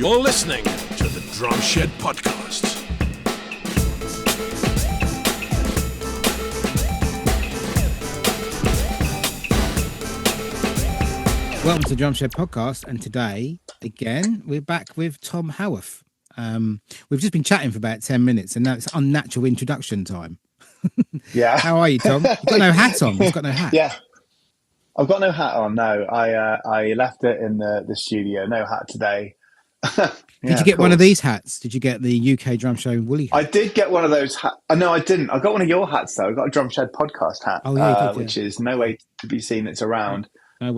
You're listening to the Drum Shed Podcast. Welcome to the Drum Shed Podcast, and today, again, we're back with Tom Howarth. We've just been chatting for about 10 minutes, and now it's unnatural introduction time. Yeah. How are you, Tom? You've got no hat on. You've got no hat. Yeah. I've got no hat on, no. I left it in the studio. No hat today. Did you get one of these hats? Did you get the UK Drum Show woolly hat? I did get one of those hats. No, I didn't. I got one of your hats, though. I got a Drum Shed Podcast hat, which is no way to be seen. It's around. No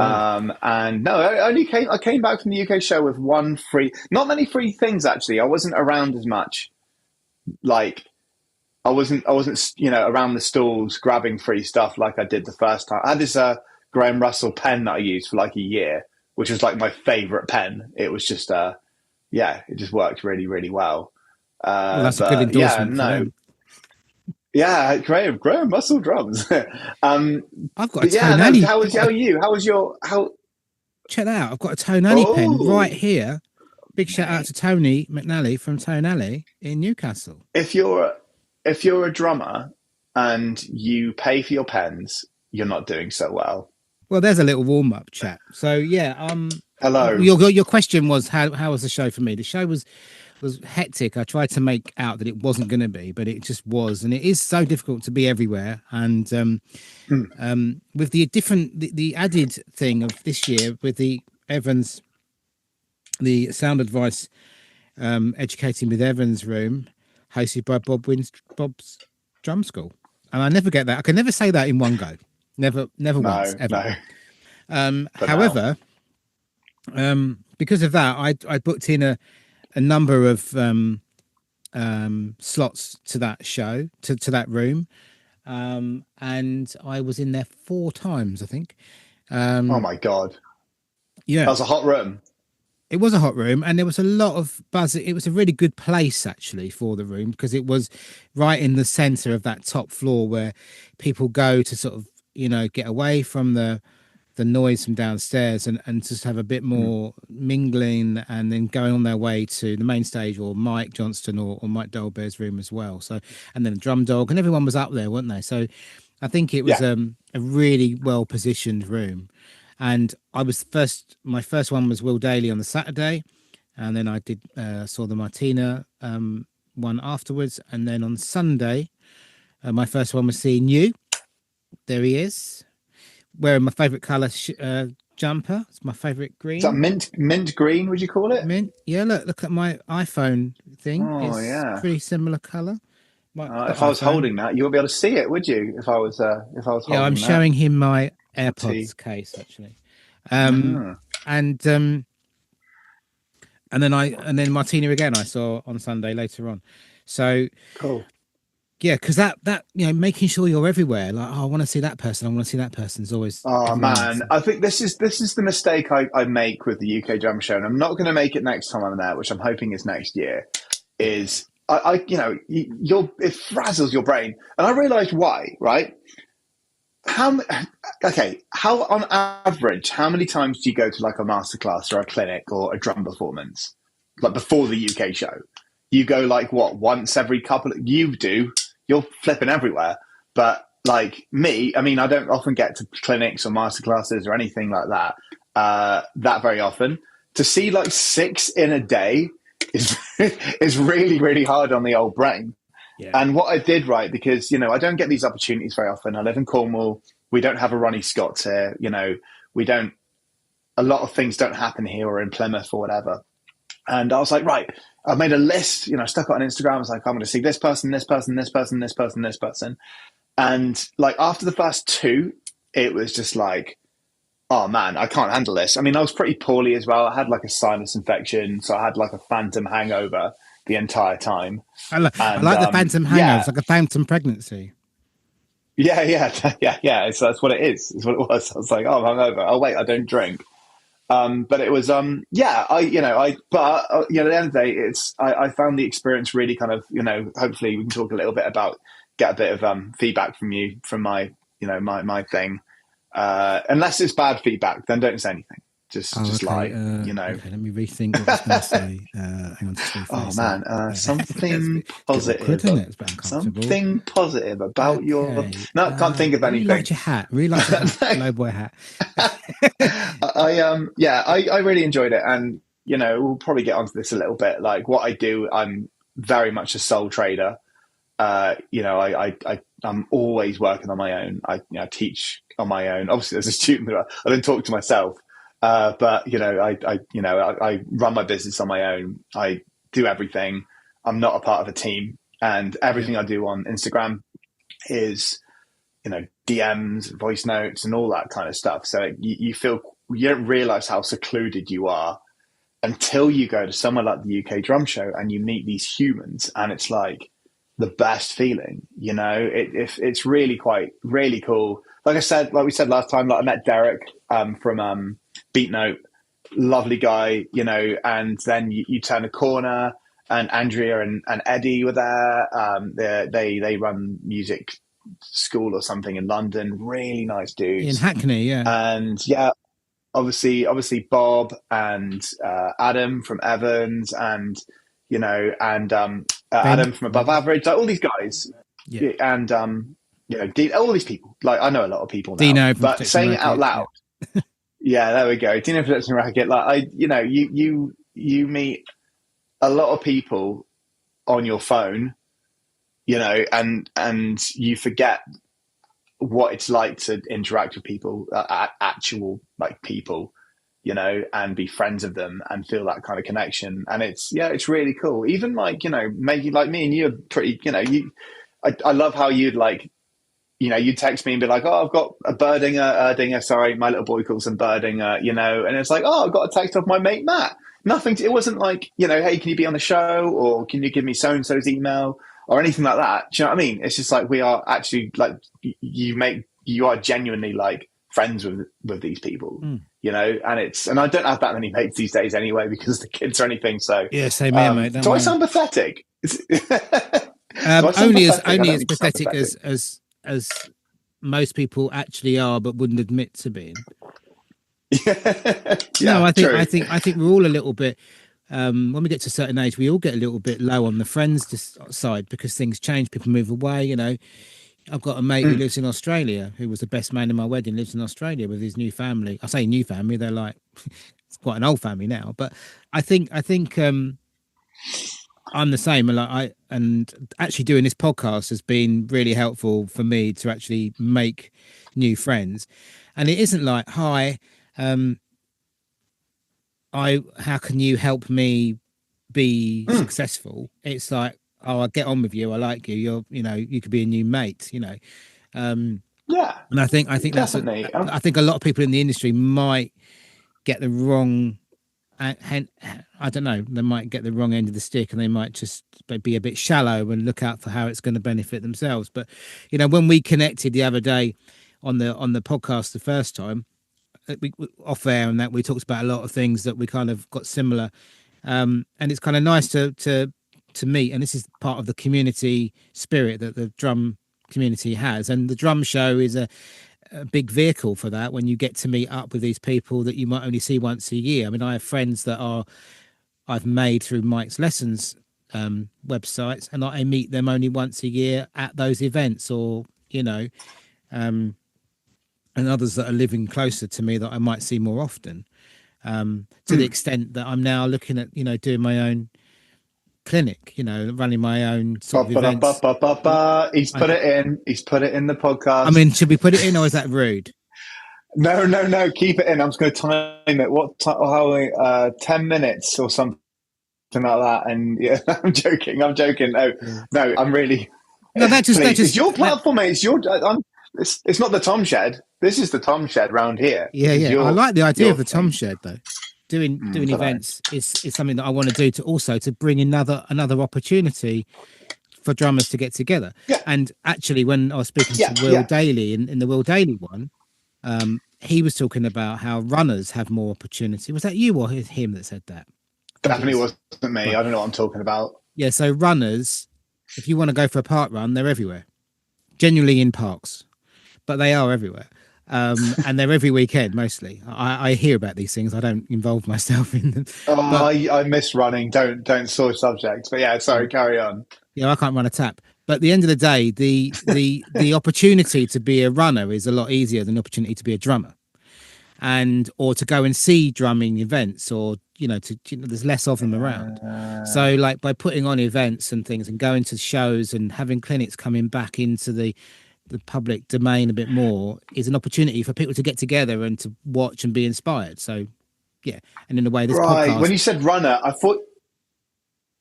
and no, I came back from the UK show with one free, not many free things, actually. I wasn't around as much. Like, I wasn't, around the stalls grabbing free stuff like I did the first time. I had this Graham Russell pen that I used for like a year, which was like my favorite pen. It was just, it just worked really, really well. Well, that's a good endorsement. Yeah, no. Yeah, Graham Russell drums. I've got a Tone. How are you? Check that out. I've got a Tone pen right here. Big shout out to Tony McNally from Tone Alley in Newcastle. If you're a drummer and you pay for your pens, you're not doing so well. Well, there's a little warm up chat. So yeah, hello. Your question was how was the show for me? The show was hectic. I tried to make out that it wasn't going to be, but it just was, and it is so difficult to be everywhere. And with the added thing of this year with the Evans, the Sound Advice, Educating with Evans room, hosted by Bob's Drum School, and I never get that. I can never say that in one go. Never once ever. No. However, because of that, I booked in a number of slots to that show, to that room, and I was in there 4 times, I think. Oh my god! Yeah, that was a hot room. It was a hot room, and there was a lot of buzz. It was a really good place actually for the room because it was right in the centre of that top floor where people go to sort of get away from the noise from downstairs and just have a bit more mingling, and then going on their way to the main stage or Mike Johnston or Mike Dolbear's room as well. So, and then Drum Dog, and everyone was up there, weren't they? So I think it was a really well positioned room. And my first one was Will Daly on the Saturday, and then I did saw the Martina one afterwards, and then on Sunday my first one was seeing you. There he is, wearing my favourite colour jumper. It's my favourite green. Is that mint green, would you call it? Mint, yeah. Look at my iPhone thing. It's pretty similar colour. If I was holding that, you wouldn't be able to see it, would you? If I was holding yeah, I'm showing him my AirPods case actually. And then Martina again I saw on Sunday later on. So cool. Yeah, because that making sure you're everywhere, like, I want to see that person, I want to see that person is always. Oh man, I think this is the mistake I make with the UK Drum Show, and I'm not going to make it next time I'm there, which I'm hoping is next year. Is it frazzles your brain, and I realised why. Right? How on average, how many times do you go to like a masterclass or a clinic or a drum performance, like before the UK show? You go like what, once every couple? You do. You're flipping everywhere. But like me, I mean, I don't often get to clinics or masterclasses or anything like that that very often. To see like 6 in a day is really, really hard on the old brain. Yeah. And what I did right, because, I don't get these opportunities very often. I live in Cornwall. We don't have a Ronnie Scott's here. A lot of things don't happen here or in Plymouth or whatever. And I was like, right, I made a list, stuck it on Instagram. I was like, I'm going to see this person, this person, this person, this person, this person. And like after the first 2, it was just like, oh man, I can't handle this. I mean, I was pretty poorly as well. I had like a sinus infection. So I had like a phantom hangover the entire time. I like the phantom hangover. It's like a phantom pregnancy. Yeah. So that's what it is. It's what it was. I was like, oh, I'm hungover. Oh wait, I don't drink. But it was, at the end of the day, I found the experience really kind of, hopefully we can talk a little bit about, get a bit of feedback from you, from my, my thing. Unless it's bad feedback, then don't say anything. just lie, you know. Okay, let me rethink what I was going to say. Hang on, just Oh man, something awkward, positive. isn't it? It's a bit uncomfortable. Something positive about your. Okay, No, I can't think of really anything. liked your hat. Really liked your hat. Low boy hat. I really enjoyed it, and you know, we'll probably get onto this a little bit. Like what I do, I'm very much a sole trader. You know, I'm always working on my own. I teach on my own. Obviously, as a student, I don't talk to myself. But you know, I run my business on my own. I do everything. I'm not a part of a team, and everything I do on Instagram is, you know, DMs, voice notes, and all that kind of stuff. So you don't realize how secluded you are until you go to somewhere like the UK Drum Show and you meet these humans, and it's like the best feeling. You know, it's really really cool. Like we said last time, like I met Derek from Beat Note, lovely guy, you know, and then you turn a corner and Andrea and Eddie were there. They run music school or something in London. Really nice dudes. In Hackney, yeah. And yeah, obviously Bob and Adam from Evans, and you know, and Adam from Above Average, like all these guys, yeah. And you know, all these people. Like I know a lot of people now, Dino but saying it out loud. Yeah. Yeah, there we go. Dino Protection Racket. Like you meet a lot of people on your phone, you know, and you forget what it's like to interact with people, actual like people, you know, and be friends of them and feel that kind of connection. And it's really cool. Even like, you know, maybe like me and you are pretty, you know, I love how you'd like, you know, you'd text me and be like, oh, I've got a Erdinger, sorry, my little boy calls them Erdinger, you know, and it's like, oh, I've got a text off my mate Matt. It wasn't like, you know, hey, can you be on the show, or can you give me so-and-so's email or anything like that? Do you know what I mean? It's just like, we are actually like, you are genuinely like friends with these people, you know, and I don't have that many mates these days anyway, because the kids or anything. So yeah, same here, mate. Do I sound pathetic? Only as pathetic as most people actually are, but wouldn't admit to being. No, I think we're all a little bit. When we get to a certain age, we all get a little bit low on the friends side, because things change, people move away. You know, I've got a mate who lives in Australia, who was the best man in my wedding, lives in Australia with his new family. I say new family, they're like, it's quite an old family now, but I think I'm the same. And actually doing this podcast has been really helpful for me to actually make new friends. And it isn't like, hi, how can you help me be successful? It's like, oh, I get on with you, I like you, you could be a new mate, you know. Yeah. And I think that's I think a lot of people in the industry might get the wrong, I don't know, they might get the wrong end of the stick, and they might just be a bit shallow and look out for how it's going to benefit themselves. But you know, when we connected the other day on the podcast the first time, we off air, and that we talked about a lot of things that we kind of got similar, and it's kind of nice to meet. And this is part of the community spirit that the drum community has, and the drum show is a big vehicle for that, when you get to meet up with these people that you might only see once a year. I mean, I have friends that I've made through Mike's Lessons websites, and I meet them only once a year at those events, or you know, and others that are living closer to me that I might see more often, to the extent that I'm now looking at, you know, doing my own clinic, you know, running my own sort of events. He's put it in the podcast. I mean, should we put it in, or is that rude? No, keep it in. I'm just going to time it. How 10 minutes or something like that. And yeah, I'm joking. No, I'm really. No, it's your platform, mate. It's not the Tom Shed. This is the Tom Shed round here. Yeah. I like the idea of the Tom Shed though. Doing events is something that I want to do, to bring another opportunity for drummers to get together. Yeah. And actually, when I was speaking to Will Daly in the Will Daly one, he was talking about how runners have more opportunity. Was that you or him that said that? Definitely wasn't me. Right. I don't know what I'm talking about. Yeah, so runners, if you want to go for a park run, they're everywhere. Genuinely in parks, but they are everywhere. And they're every weekend mostly. I hear about these things. I don't involve myself in them. Oh, But I miss running. Don't switch subjects. But yeah, sorry, carry on. I can't run a tap. But at the end of the day, the opportunity to be a runner is a lot easier than the opportunity to be a drummer, and or to go and see drumming events, or there's less of them around. So like by putting on events and things and going to shows and having clinics coming back into the public domain a bit more is an opportunity for people to get together and to watch and be inspired. So yeah, and in a way, this podcast. When you said runner, I thought.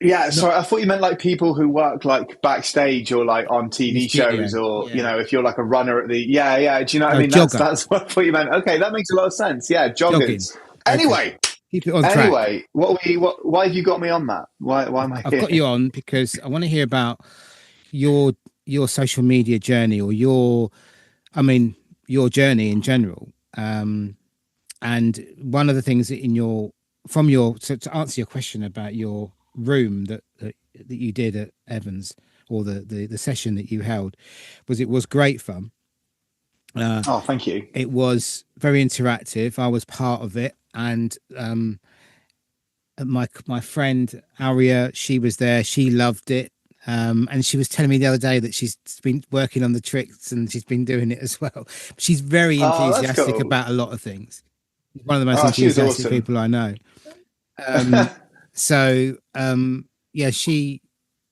Yeah, sorry. I thought you meant like people who work like backstage or like on TV shows, or if you're like a runner at the Do you know what I mean? That's what I thought you meant. Okay, that makes a lot of sense. Yeah, joggers. Anyway, keep it on track. Why have you got me on that? Why am I here? I've got you on because I want to hear about your social media journey, or your journey in general. And one of the things to answer your question about your room that you did at Evans, or the session that you held, it was great fun. Thank you. It was very interactive. I was part of it, and my friend Aria, she was there. She loved it, and she was telling me the other day that she's been working on the tricks and she's been doing it as well. She's very enthusiastic about a lot of things. One of the most enthusiastic people I know. So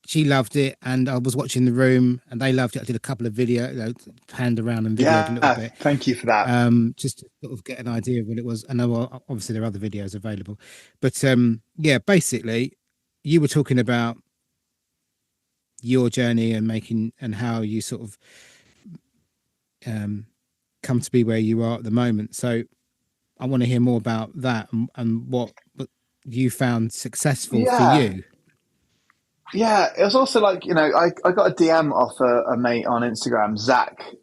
she loved it, and I was watching the room, and they loved it. I did a couple of videos, panned around and videoed a little bit. Thank you for that. Just to sort of get an idea of what it was. I know obviously there are other videos available, but basically you were talking about your journey and how you sort of come to be where you are at the moment. So I want to hear more about that and what you found successful for you. Yeah, it was also like, I got a DM off a mate on Instagram, Zach. He's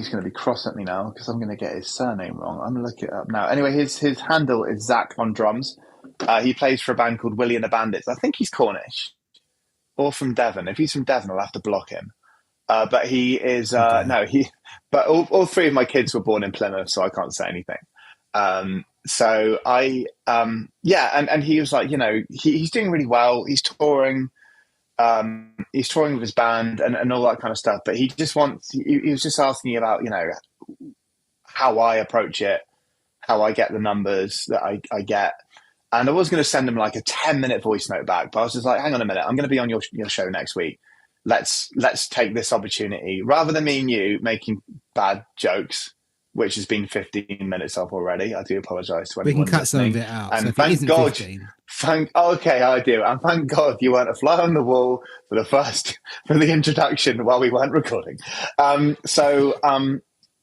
going to be cross at me now because I'm going to get his surname wrong. I'm going to look it up now. Anyway, his handle is Zach on drums. He plays for a band called Willie and the Bandits. I think he's Cornish or from Devon. If he's from Devon, I'll have to block him. But he is, but all three of my kids were born in Plymouth, so I can't say anything. So and he was like, he's doing really well. He's touring with his band and all that kind of stuff. But he was just asking me about, how I approach it, how I get the numbers that I get. And I was going to send him like a 10-minute voice note back, but I was just like, hang on a minute, I'm going to be on your show next week. Let's take this opportunity rather than me and you making bad jokes, which has been 15 minutes off already. I do apologise to anyone. We can cut some of it out. And so thank God, 15. I do. And thank God you weren't a fly on the wall for the introduction while we weren't recording. I thought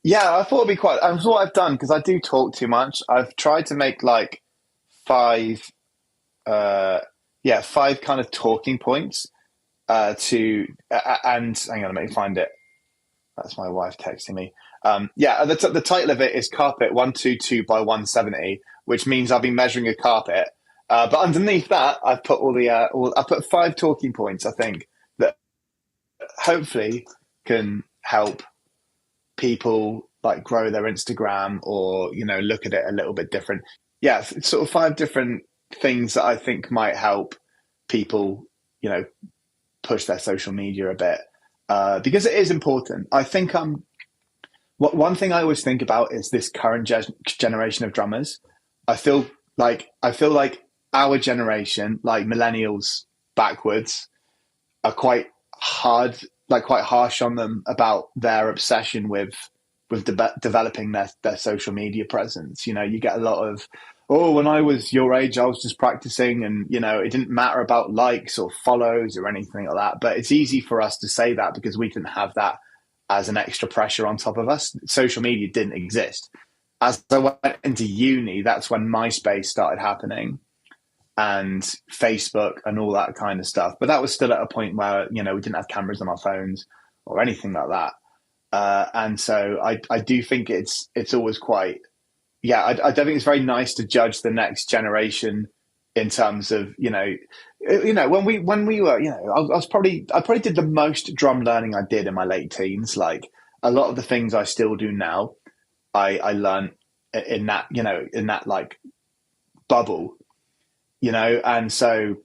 it'd be quite. That's what I've done because I do talk too much. I've tried to make like five kind of talking points and hang on, let me find it. That's my wife texting me. The title of it is Carpet 122 by 170, which means I've been measuring a carpet. But underneath that, I've put I put 5 talking points, I think, that hopefully can help people like grow their Instagram or, look at it a little bit different. Yeah, sort of 5 different things that I think might help people, push their social media a bit. Because it is important. I think one thing I always think about is this current generation of drummers. I feel like our generation, like millennials backwards, are quite harsh on them about their obsession with developing their social media presence. You get a lot of, when I was your age, I was just practicing and, it didn't matter about likes or follows or anything like that. But it's easy for us to say that because we didn't have that as an extra pressure on top of us. Social media didn't exist. As I went into uni, that's when MySpace started happening and Facebook and all that kind of stuff. But that was still at a point where, we didn't have cameras on our phones or anything like that. And so I do think it's always quite, I don't think it's very nice to judge the next generation in terms of, when we were, I probably did the most drum learning I did in my late teens. Like a lot of the things I still do now, I learned in that, in that like bubble, and so,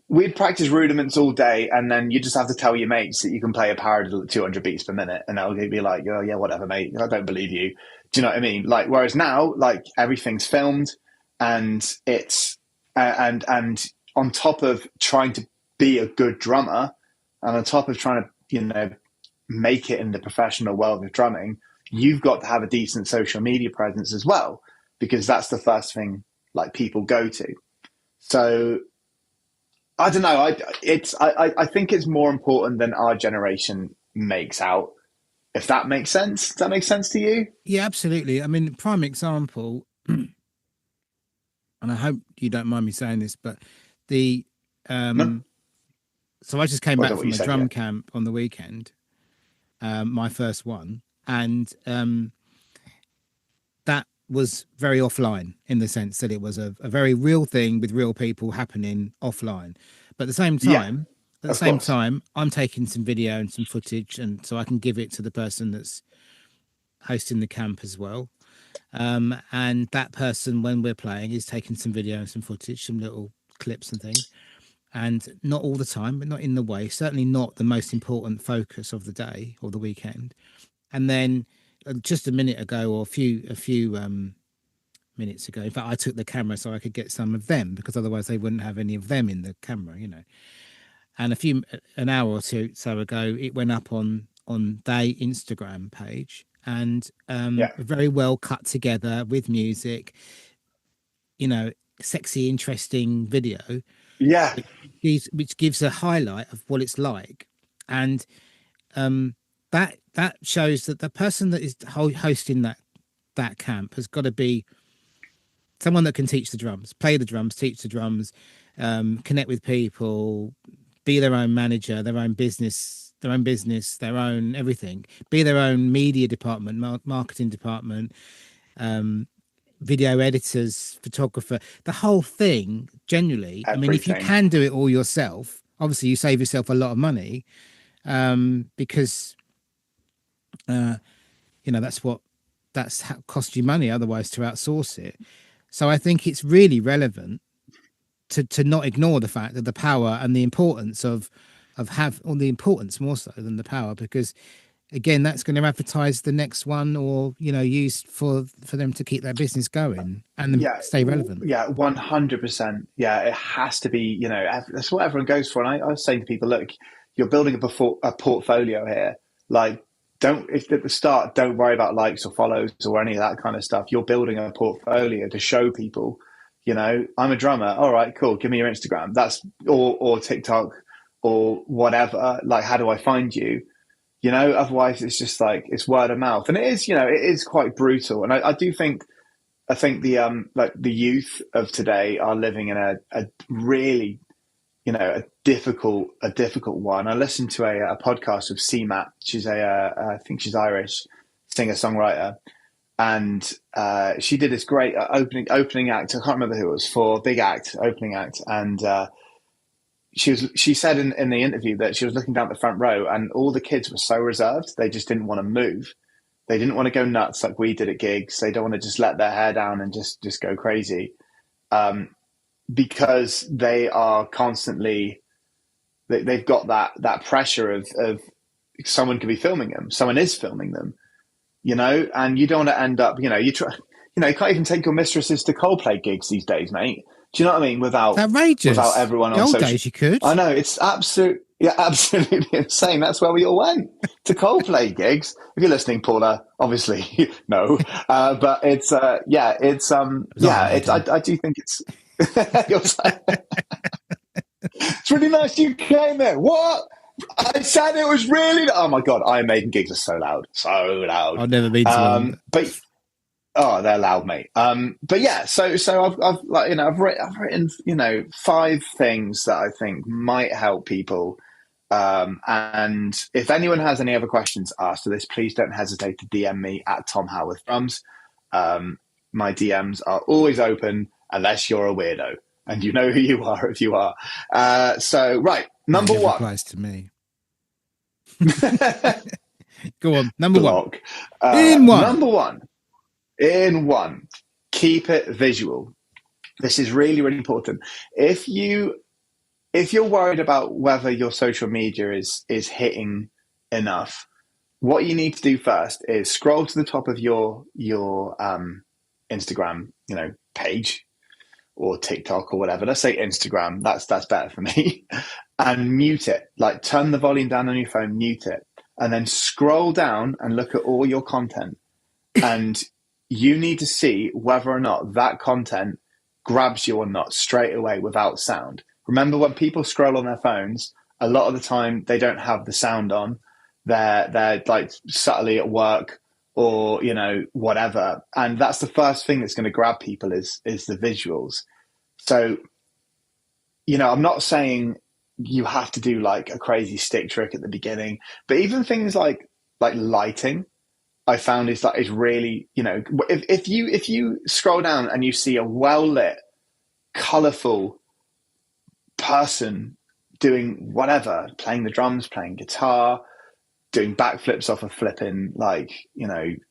we'd practice rudiments all day, and then you just have to tell your mates that you can play a paradiddle at 200 beats per minute, and they'll be like, oh yeah, whatever, mate, I don't believe you. Do you know what I mean? Like, whereas now, like, everything's filmed, and it's and on top of trying to be a good drummer, and on top of trying to make it in the professional world of drumming, you've got to have a decent social media presence as well, because that's the first thing like people go to. So I don't know. I think it's more important than our generation makes out. If that makes sense. Does that make sense to you? Yeah, absolutely. I mean, prime example, and I hope you don't mind me saying this, but the No? so I just came Or is back that what from you a said, drum yeah? camp on the weekend, my first one, and that was very offline in the sense that it was a very real thing with real people happening offline. But Yeah, at the of same course. time, I'm taking some video and some footage, and so I can give it to the person that's hosting the camp as well. And that person, when we're playing, is taking some video and some footage, some little clips and things. And not all the time, but not in the way, certainly not the most important focus of the day or the weekend. And then just a minute ago, or a few minutes ago, in fact, I took the camera so I could get some of them, because otherwise they wouldn't have any of them in the camera, And an hour or two so ago, it went up on their Instagram page, and Yeah. very well cut together with music, sexy, interesting video, Yeah. which gives a highlight of what it's like. And that shows that the person that is hosting that camp has got to be someone that can teach the drums, play the drums, teach the drums, connect with people, be their own manager, their own business, their own everything, be their own media department, marketing department, video editors, photographer, the whole thing. Generally, I mean, if you Everything. can do it all yourself, obviously you save yourself a lot of money, because that's how cost you money otherwise to outsource it. So I think it's really relevant to not ignore the fact that the power and the importance or the importance more so than the power, because again, that's going to advertise the next one, or used for them to keep their business going and Yeah. stay relevant. Yeah. 100%. Yeah. It has to be, that's what everyone goes for. And I was saying to people, look, you're building a portfolio here. Like, if at the start, don't worry about likes or follows or any of that kind of stuff. You're building a portfolio to show people, I'm a drummer. All right, cool. Give me your Instagram. Or TikTok or whatever. Like, how do I find you? Otherwise it's just like, it's word of mouth. And it is quite brutal. And I think the youth of today are living in a really, a difficult one. I listened to a podcast of CMAT. She's I think she's Irish, singer songwriter, and she did this great opening act. I can't remember who it was for. Big act, opening act, and she said in the interview that she was looking down at the front row, and all the kids were so reserved. They just didn't want to move. They didn't want to go nuts like we did at gigs. They don't want to just let their hair down and just go crazy. Because they are constantly, they've got that pressure of someone could be filming them, someone is filming them, and you don't want to end up, you can't even take your mistresses to Coldplay gigs these days, mate. Do you know what I mean? It's outrageous. Without everyone the on old social. days you could. I know, it's absolutely insane. That's where we all went, to Coldplay gigs. If you're listening, Paula, obviously no, but it's I do think it's. It's really nice you came there. What? I said it was really. Oh my god! Iron Maiden gigs are so loud, so loud. I've never been to one, but they're loud, mate. But yeah, so I've written 5 things that I think might help people. And if anyone has any other questions after this, please don't hesitate to DM me at Tom Howarth Drums. My DMs are always open unless you're a weirdo, and you know who you are if you are. So right Number never one. applies to me. Go on, number Block. one. In one. Number one. In one. Keep it visual. This is really, really important. If you're worried about whether your social media is hitting enough, what you need to do first is scroll to the top of your Instagram, page or TikTok or whatever. Let's say Instagram. That's better for me. And mute it. Like turn the volume down on your phone, mute it, and then scroll down and look at all your content. And you need to see whether or not that content grabs you or not straight away without sound. Remember, when people scroll on their phones, a lot of the time they don't have the sound on. They're like subtly at work or whatever, and that's the first thing that's going to grab people is the visuals. So I'm not saying you have to do like a crazy stick trick at the beginning, but even things like lighting, I found is really, if you scroll down and you see a well lit, colorful person doing whatever, playing the drums, playing guitar, doing backflips off of flipping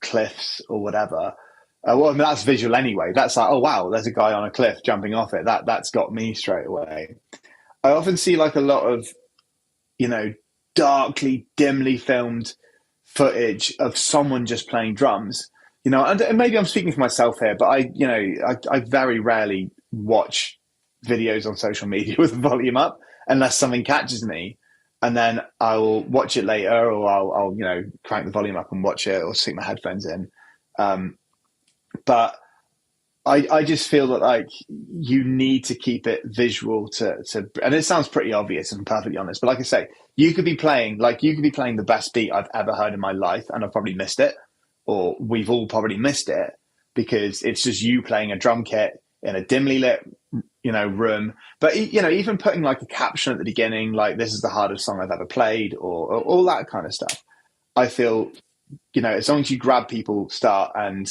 cliffs or whatever. That's visual anyway. That's like, oh wow, there's a guy on a cliff jumping off it. That's got me straight away. I often see like a lot of, darkly, dimly filmed footage of someone just playing drums, and maybe I'm speaking for myself here, but I very rarely watch videos on social media with the volume up unless something catches me, and then I'll watch it later, or I'll crank the volume up and watch it, or stick my headphones in. But I just feel that like you need to keep it visual to, and it sounds pretty obvious, if I'm perfectly honest, but like I say, you could be playing the best beat I've ever heard in my life, and I've probably missed it, or we've all probably missed it, because it's just you playing a drum kit in a dimly lit, room. But even putting like a caption at the beginning, like this is the hardest song I've ever played, or all that kind of stuff. I feel, as long as you grab people, start and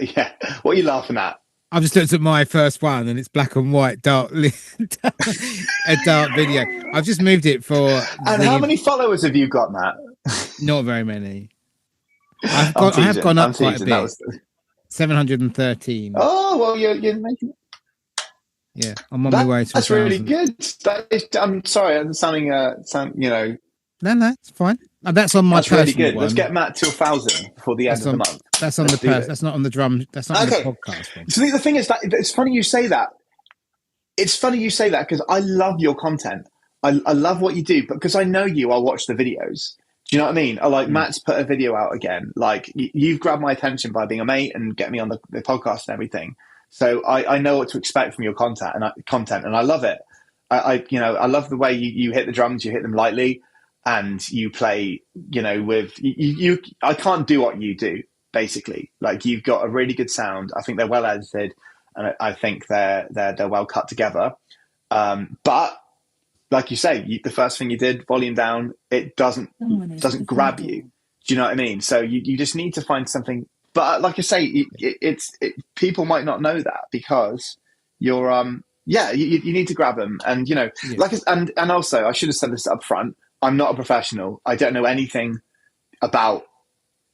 yeah. What are you laughing at? I've just looked at my first one and it's black and white, dark, a dark video. I've just moved it for. And how many followers have you got, Matt? Not very many. I have gone up quite a bit. 713. Oh well, you're making. Yeah, I'm on my way to. That's really good. I'm sorry, I'm sounding No, it's fine. That's on my. That's really good. One. Let's get Matt to 1,000 before the end of the month. That's on That's not on the drum. That's not on the podcast one. So the thing is that it's funny you say that. It's funny you say that because I love your content. I love what you do, but because I know you, I'll watch the videos. Do you know what I mean? Matt's put a video out again. Like you've grabbed my attention by being a mate and getting me on the podcast and everything. So I know what to expect from your content, and I love it. I love the way you hit the drums. You hit them lightly, and you play. With you. I can't do what you do. Basically, like you've got a really good sound. I think they're well edited, and I think they're well cut together. But like you say, the first thing you did, volume down, it doesn't grab you. Do you know what I mean? So you just need to find something. But like I say, people might not know that because you're you need to grab them, and and also I should have said this up front. I'm not a professional. I don't know anything about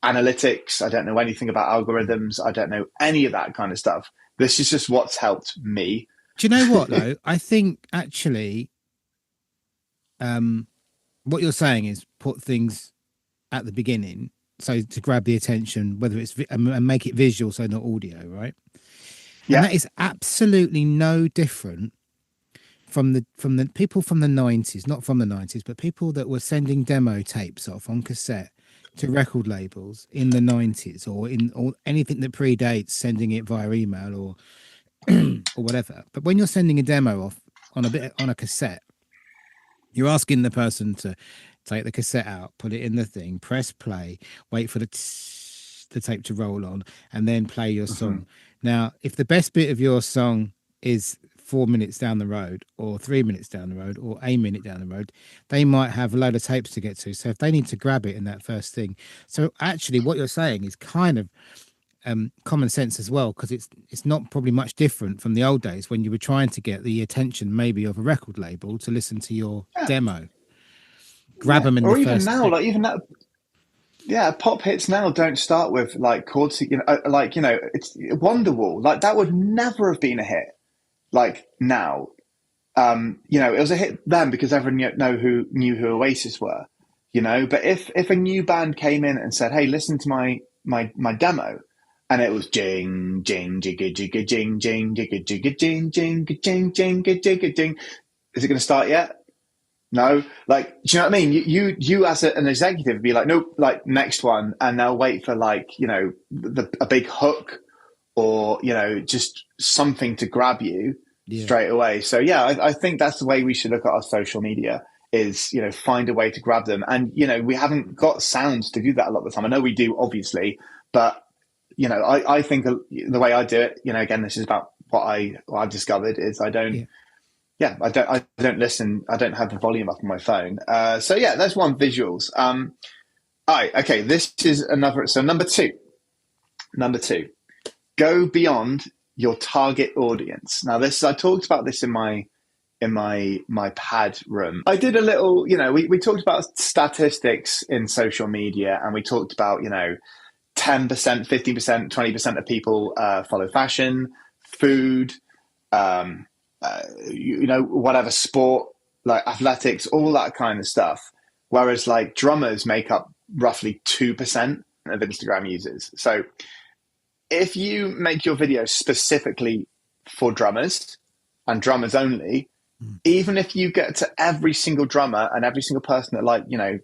analytics. I don't know anything about algorithms. I don't know any of that kind of stuff. This is just what's helped me. Do you know what though? I think actually, what you're saying is put things at the beginning, so to grab the attention, whether it's and make it visual, so not audio, right? Yeah, and that is absolutely no different from the people from the 90s, not from the 90s, but people that were sending demo tapes off on cassette to record labels in the 90s, or anything that predates sending it via email or or whatever. But when you're sending a demo off on a cassette, you're asking the person to take the cassette out, put it in the thing, press play, wait for the tape to roll on, and then play your song. Now, if the best bit of your song is 4 minutes down the road, or 3 minutes down the road, or a minute down the road, they might have a load of tapes to get to. So if they need to grab it in that first thing. So actually what you're saying is kind of common sense as well, because it's not probably much different from the old days when you were trying to get the attention maybe of a record label to listen to your demo, grab them in or the even first now, take. like even that. Yeah, pop hits now don't start with like chords. It's Wonderwall. Like that would never have been a hit. Like now, it was a hit then because everyone knew who Oasis were. But if a new band came in and said, "Hey, listen to my demo," and it was jing jing jigga jigga jing jing jigga jigga jing jing jing jing jigga jing, is it going to start yet? No, like, do you know what I mean? You as an executive be like, nope, like next one, and they'll wait for like, a big hook or, just something to grab you straight away. So yeah, I think that's the way we should look at our social media is, find a way to grab them. And, we haven't got sounds to do that a lot of the time. I know we do, obviously, but, I think the way I do it, again, this is about what I've discovered is I don't, I don't listen. I don't have the volume up on my phone. So yeah, that's one, visuals. All right, okay. This is another. So number two, go beyond your target audience. Now I talked about this in my pad room. I did a little, we talked about statistics in social media, and we talked about 10%, 15%, 20% of people follow fashion, food. Whatever sport, like athletics, all that kind of stuff. Whereas like drummers make up roughly 2% of Instagram users. So if you make your videos specifically for drummers and drummers only, even if you get to every single drummer and every single person that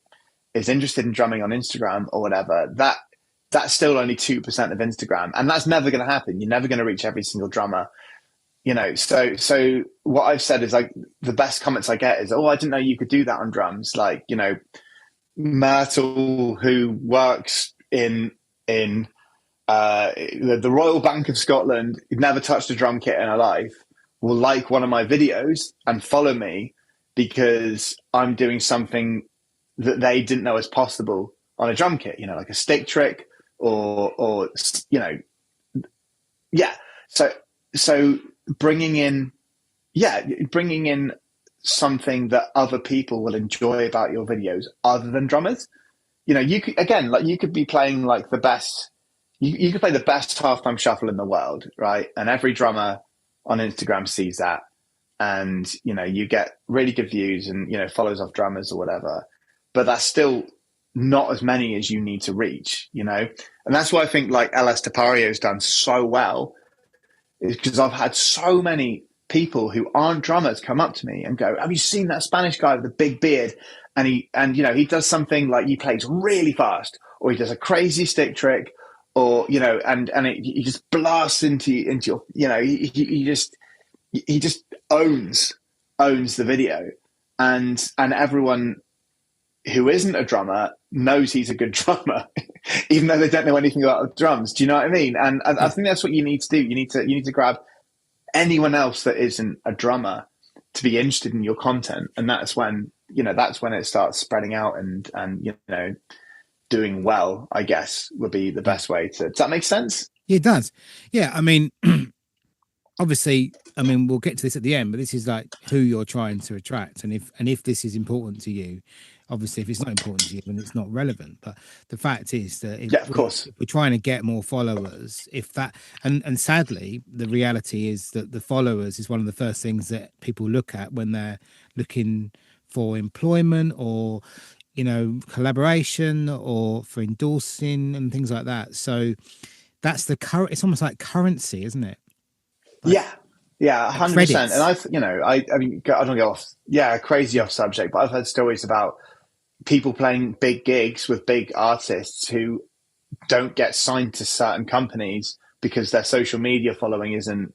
is interested in drumming on Instagram or whatever, that's still only 2% of Instagram. And that's never going to happen. You're never going to reach every single drummer. So what I've said is like the best comments I get is, "Oh, I didn't know you could do that on drums." Like, Myrtle, who works in the Royal Bank of Scotland, never touched a drum kit in her life, will like one of my videos and follow me because I'm doing something that they didn't know was possible on a drum kit, like a stick trick or yeah. So bringing in something that other people will enjoy about your videos other than drummers. You could be playing like the best, you could play the best halftime shuffle in the world, right? And every drummer on Instagram sees that, and you get really good views and follows off drummers or whatever, but that's still not as many as you need to reach, and that's why I think like LS Tapario's done so well, is because I've had so many people who aren't drummers come up to me and go, "Have you seen that Spanish guy with the big beard?" And he does something like he plays really fast, or he does a crazy stick trick, or he just blasts into your, he just owns the video, and everyone who isn't a drummer knows he's a good drummer, even though they don't know anything about drums. Do you know what I mean? And I think that's what you need to do. You need to grab anyone else that isn't a drummer to be interested in your content, and that's when it starts spreading out and doing well, I guess, would be the best way to. Does that make sense? Yeah, it does. Yeah, I mean, obviously, we'll get to this at the end, but this is like who you're trying to attract, and if this is important to you. Obviously, if it's not important to you, then it's not relevant. But the fact is that if we're trying to get more followers, and sadly, the reality is that the followers is one of the first things that people look at when they're looking for employment or, collaboration or for endorsing and things like that. So that's it's almost like currency, isn't it? Like, yeah, 100%. And I don't go off, crazy off subject, but I've heard stories about people playing big gigs with big artists who don't get signed to certain companies because their social media following isn't,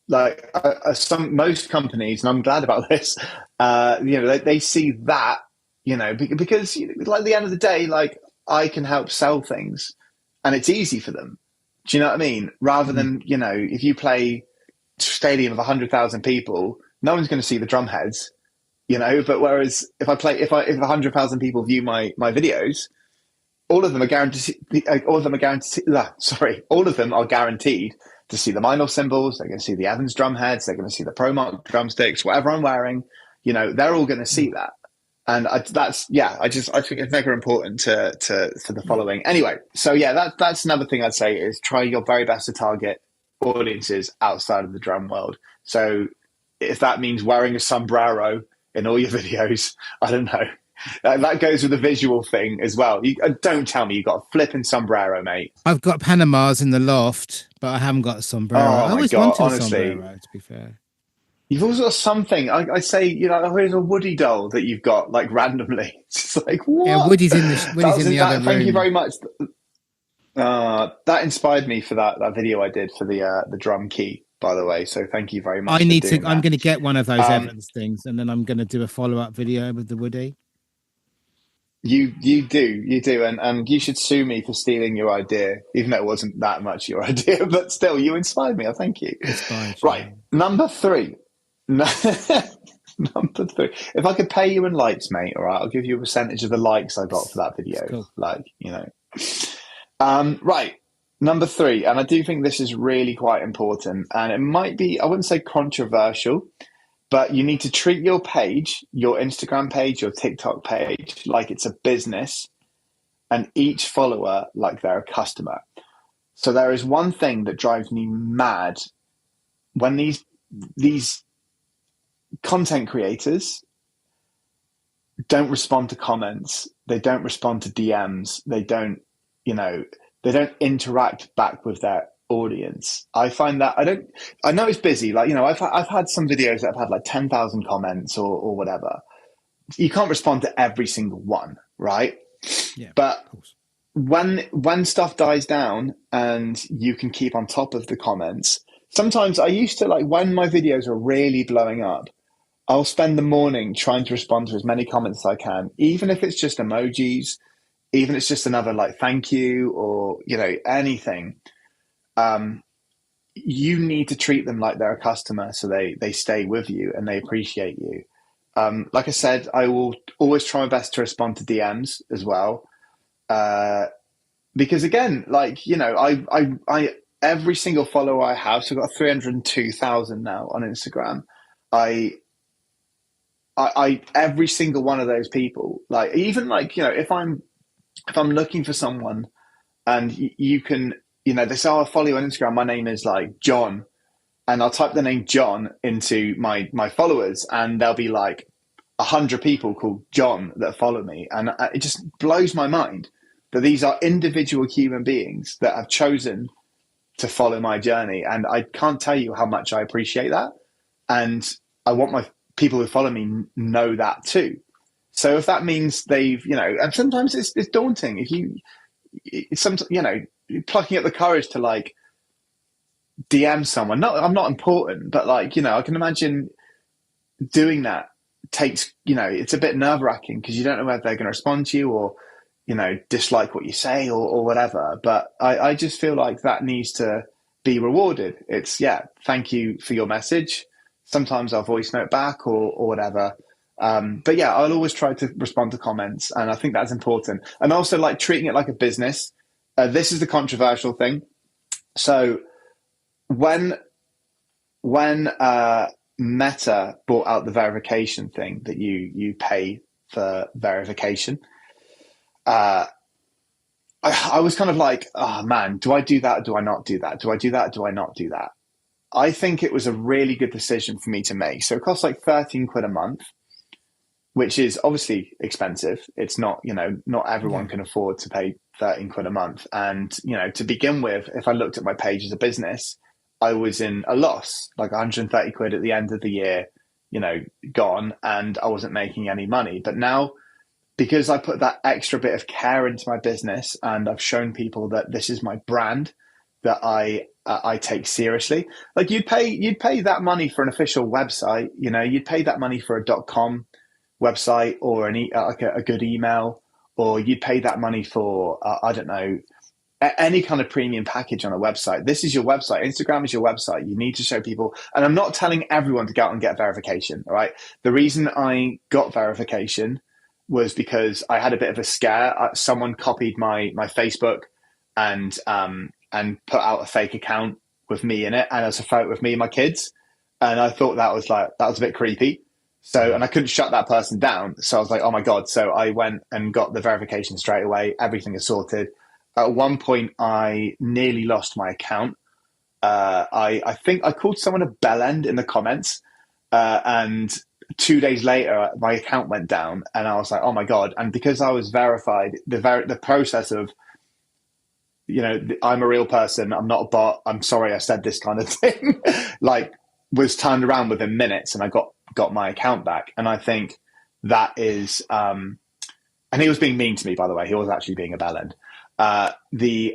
most companies, and I'm glad about this, they see that, because like at the end of the day, like I can help sell things and it's easy for them. Do you know what I mean? Rather than, if you play stadium of 100,000 people, no one's going to see the drum heads. But whereas if 100,000 people view my videos, all of them are guaranteed. All of them are guaranteed. Sorry, all of them are guaranteed to see the Meinl cymbals. They're going to see the Evans drum heads. They're going to see the Promark drumsticks. Whatever I'm wearing, they're all going to see that. And I think it's mega important to the following. Anyway, so yeah, that's another thing I'd say is try your very best to target audiences outside of the drum world. So if that means wearing a sombrero in all your videos, I don't know. That goes with the visual thing as well. Don't tell me you got a flipping sombrero, mate. I've got Panamas in the loft, but I haven't got a sombrero. I always wanted a sombrero, to be fair. You've also got something. I say, here's a Woody doll that you've got like randomly. It's just like, what? Yeah, Woody's in the other room. Thank you very much. That inspired me for that video I did for the drum key, by the way. So thank you very much. I'm going to get one of those Evans things, and then I'm going to do a follow-up video with the Woody. You do, and you should sue me for stealing your idea, even though it wasn't that much your idea, but still, you inspired me. I thank you. Right, number 3. Number 3. If I could pay you in likes, mate, all right, I'll give you a percentage of the likes I got for that video. Cool. Right, number 3, and I do think this is really quite important, and it might be, I wouldn't say controversial, but you need to treat your page, your Instagram page, your TikTok page, like it's a business, and each follower like they're a customer. So there is one thing that drives me mad when these content creators don't respond to comments, they don't respond to DMs, they don't interact back with their audience. I find that I know it's busy. I've had some videos that have had like 10,000 comments or whatever. You can't respond to every single one, right? Yeah. But when stuff dies down and you can keep on top of the comments, sometimes I used to when my videos are really blowing up, I'll spend the morning trying to respond to as many comments as I can, even if it's just emojis, even if it's just another thank you or anything. You need to treat them like they're a customer so they stay with you and they appreciate you. Like I said, I will always try my best to respond to DMs as well. Because again, I every single follower I have, so I've got 302,000 now on Instagram. I every single one of those people, if I'm looking for someone and you can, they say, I follow you on Instagram. My name is John. And I'll type the name John into my followers and there'll be 100 people called John that follow me. And it just blows my mind that these are individual human beings that have chosen to follow my journey. And I can't tell you how much I appreciate that. And I want my people who follow me know that too. So if that means they've, and sometimes it's daunting. Plucking up the courage to DM someone. No, I'm not important, but I can imagine doing that takes, it's a bit nerve wracking because you don't know whether they're going to respond to you or, dislike what you say or whatever. But I just feel like that needs to be rewarded. It's, thank you for your message. Sometimes I'll voice note back or whatever. But yeah, I'll always try to respond to comments. And I think that's important. And also treating it like a business. This is the controversial thing. So when Meta brought out the verification thing that you pay for verification, I was kind of oh man, do I do that or do I not do that? Do I do that or do I not do that? I think it was a really good decision for me to make. So it costs 13 quid a month, which is obviously expensive. It's not, not everyone can afford to pay 13 quid a month. And, to begin with, if I looked at my page as a business, I was in a loss, 130 quid at the end of the year, gone, and I wasn't making any money. But now, because I put that extra bit of care into my business and I've shown people that this is my brand that I take seriously, you'd pay that money for an official website, you'd pay that money for a .com website or a good email, or you'd pay that money for I don't know, any kind of premium package on a website. This is your website. Instagram is your website. You need to show people. And I'm not telling everyone to go out and get verification. All right. The reason I got verification was because I had a bit of a scare. Someone copied my Facebook and put out a fake account with me in it, and it's a photo with me and my kids. And I thought that was a bit creepy. So, and I couldn't shut that person down. So I was like, oh my God. So I went and got the verification straight away. Everything is sorted. At one point, I nearly lost my account. I think I called someone a bellend in the comments. And 2 days later, my account went down, and I was like, oh my God. And because I was verified, the process of, I'm a real person, I'm not a bot, I'm sorry I said this kind of thing, was turned around within minutes, and I got my account back. And I think that is, and he was being mean to me, by the way. He was actually being a bellend. The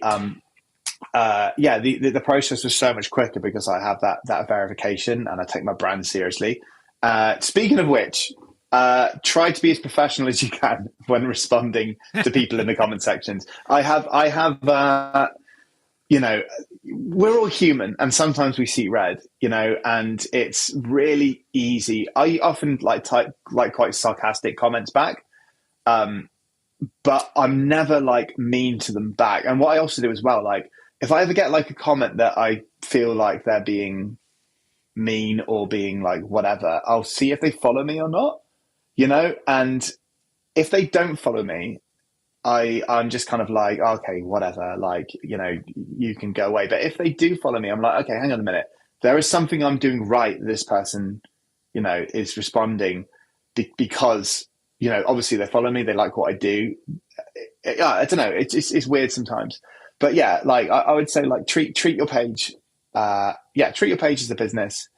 process was so much quicker because I have that verification, and I take my brand seriously. Speaking of which, try to be as professional as you can when responding to people in the comment sections. I have, we're all human, and sometimes we see red, and it's really easy. I often type quite sarcastic comments back. But I'm never mean to them back. And what I also do as well, if I ever get a comment that I feel like they're being mean or being whatever, I'll see if they follow me or not, and if they don't follow me, I'm just kind of okay, whatever, you can go away. But if they do follow me, I'm like, okay, hang on a minute. There is something I'm doing right. This person, is responding because, obviously they follow me. They like what I do. I don't know. It's weird sometimes, but yeah, I would say treat your page. Treat your page as a business,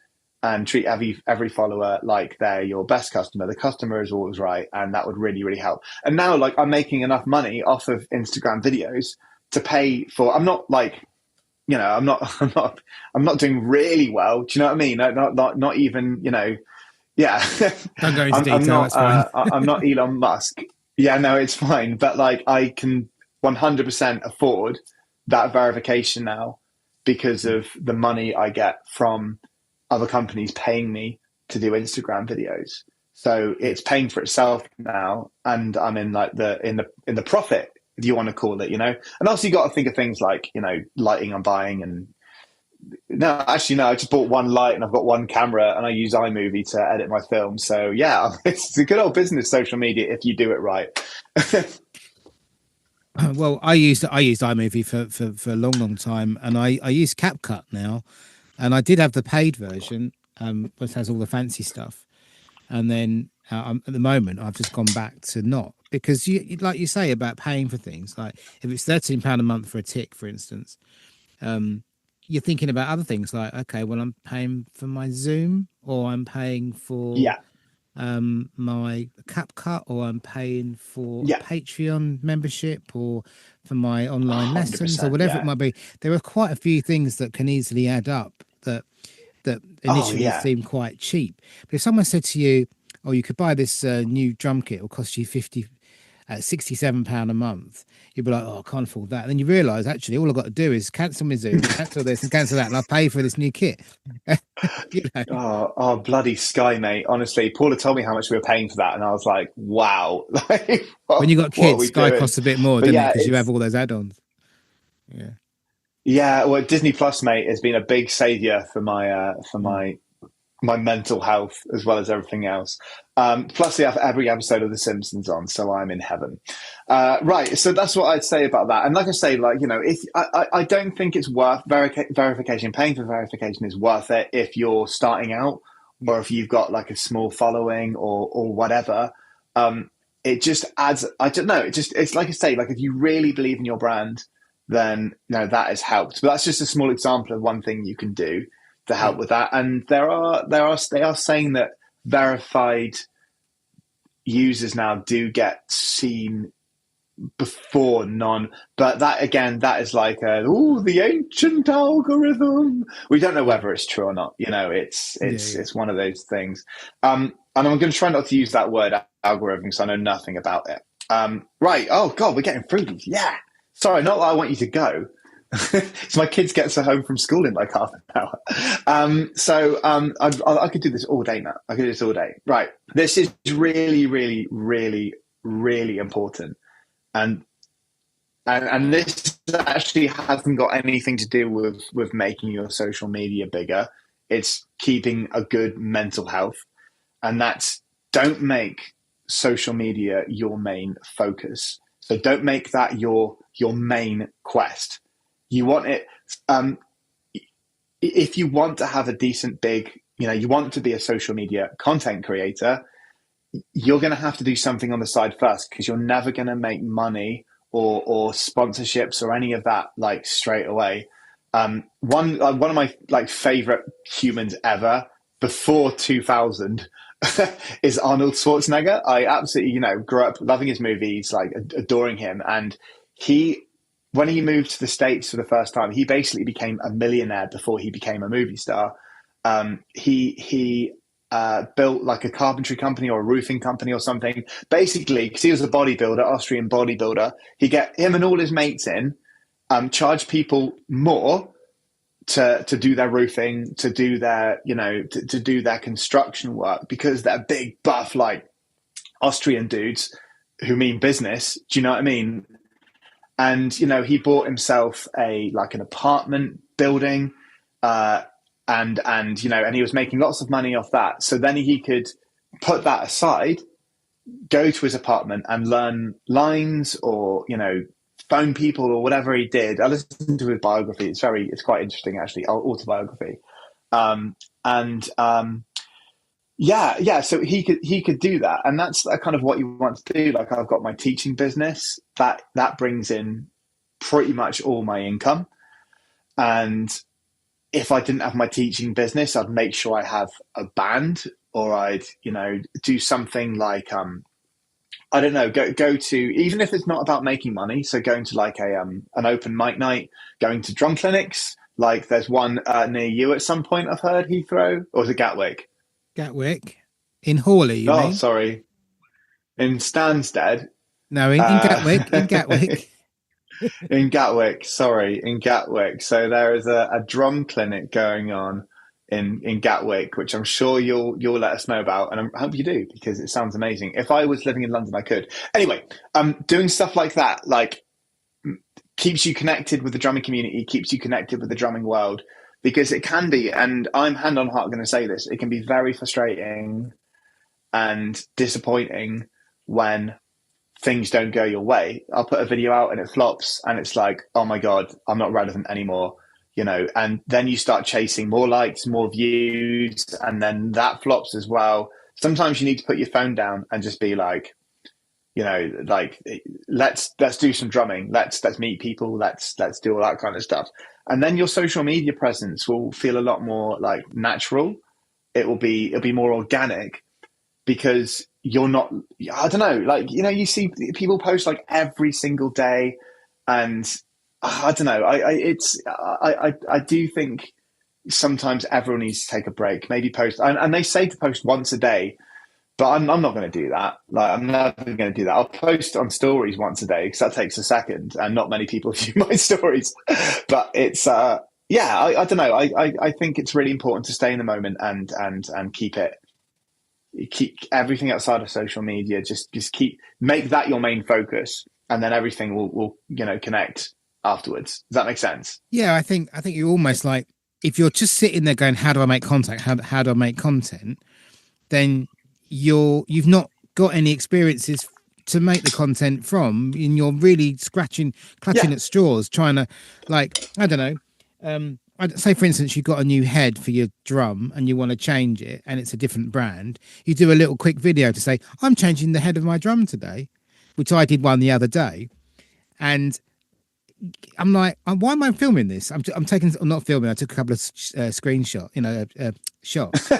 and treat every follower like they're your best customer. The customer is always right, and that would really, really help. And now, I'm making enough money off of Instagram videos to pay for. I'm not I'm not doing really well. Do you know what I mean? Not even, yeah. Don't go into detail. That's fine. I'm not Elon Musk. Yeah, no, it's fine. But I can 100% afford that verification now because of the money I get from other companies paying me to do Instagram videos. So it's paying for itself now, and I'm in the profit, if you want to call it, And also you got to think of things like, lighting I'm buying, and I just bought one light and I've got one camera, and I use iMovie to edit my film. So yeah, it's a good old business, social media, if you do it right. Well, I used iMovie for a long time, and I use CapCut now, and I did have the paid version, which has all the fancy stuff, and then at the moment I've just gone back to not, because you like you say about paying for things, like if it's £13 a month for a tick, for instance, you're thinking about other things like, okay, well, I'm paying for my Zoom, or I'm paying for my CapCut, or I'm paying for a Patreon membership, or for my online lessons, or whatever it might be. There are quite a few things that can easily add up that initially seem quite cheap. But if someone said to you, oh, you could buy this new drum kit, it'll cost you £67 a month, you'd be like, oh, I can't afford that. And then you realise, actually, all I've got to do is cancel my Zoom, cancel this and cancel that, and I'll pay for this new kit. Oh, bloody Sky, mate. Honestly, Paula told me how much we were paying for that, and I was like, wow. When you got kids, Sky costs a bit more, doesn't it? Because you have all those add-ons. Yeah. Yeah, well, Disney Plus, mate, has been a big saviour for my mental health as well as everything else. Plus, they have every episode of The Simpsons on, so I'm in heaven. Right, so that's what I'd say about that. And like I say, if I don't think it's worth verification. Paying for verification is worth it if you're starting out, or if you've got a small following or whatever. It just adds. I don't know. It's like I say, if you really believe in your brand, then that has helped. But that's just a small example of one thing you can do to help with that. And they are saying that verified users now do get seen before none. But that again, that is the ancient algorithm. We don't know whether it's true or not. It's one of those things. And I'm going to try not to use that word algorithm because I know nothing about it. Right. Oh God, we're getting through these. Yeah. Sorry, not that I want you to go. So my kids get home from school in half an hour. I could do this all day now. I could do this all day. Right. This is really, really, really really important. And this actually hasn't got anything to do with making your social media bigger. It's keeping a good mental health. And that's, don't make social media your main focus. So don't make that your main quest. You want it, if you want to have a decent big, you want to be a social media content creator, you're going to have to do something on the side first, because you're never going to make money or sponsorships or any of that like straight away. One of my like favorite humans ever before 2000 is Arnold Schwarzenegger. I absolutely, grew up loving his movies, like adoring him. And when he moved to the States for the first time, he basically became a millionaire before he became a movie star. He built like a carpentry company or a roofing company or something, basically, because he was a bodybuilder, Austrian bodybuilder. He get him and all his mates in, charge people more to do their roofing, to do their, to do their construction work, because they're big, buff, like Austrian dudes who mean business. Do you know what I mean? And, he bought himself an apartment building, and he was making lots of money off that. So then he could put that aside, go to his apartment and learn lines or, phone people or whatever he did. I listened to his biography. It's quite interesting, actually, autobiography. So he could do that. And that's kind of what you want to do. Like, I've got my teaching business that brings in pretty much all my income. And if I didn't have my teaching business, I'd make sure I have a band, or I'd, do something like, I don't know, go to, even if it's not about making money. So going to like an open mic night, going to drum clinics. Like there's one near you at some point, I've heard, Heathrow, or is it Gatwick? Gatwick. In Hawley, you mean? Oh, sorry. In Stansted. No, in Gatwick. In Gatwick. In Gatwick, sorry, in Gatwick. So there is a drum clinic going on in Gatwick, which I'm sure you'll let us know about, and I hope you do, because it sounds amazing. If I was living in London, I could. Anyway, doing stuff like that, like, keeps you connected with the drumming community, keeps you connected with the drumming world, because it can be, and I'm hand on heart going to say this, it can be very frustrating and disappointing when things don't go your way. I'll put a video out and it flops, and it's like, oh my God, I'm not relevant anymore, and then you start chasing more likes, more views, and then that flops as well. Sometimes you need to put your phone down and just be like, like, let's do some drumming. Let's meet people. Let's do all that kind of stuff. And then your social media presence will feel a lot more like natural. It'll be more organic, because you're not, I don't know, like, you see people post like every single day, and I don't know. I do think sometimes everyone needs to take a break, maybe post, and they say to post once a day, but I'm not going to do that. Like, I'm never going to do that. I'll post on stories once a day, because that takes a second, and not many people view my stories. But it's, I don't know. I think it's really important to stay in the moment and keep everything outside of social media. Just make that your main focus, and then everything will connect afterwards. Does that make sense? Yeah, I think you're almost like, if you're just sitting there going, how do I make contact? How do I make content? Then you've not got any experiences to make the content from, and you're really clutching at straws, trying to, like, I don't know, I'd say, for instance, you've got a new head for your drum and you want to change it, and it's a different brand. You do a little quick video to say, I'm changing the head of my drum today, which I did one the other day. And I'm like, why am I filming this? I'm not filming. I took a couple of screenshots, shots,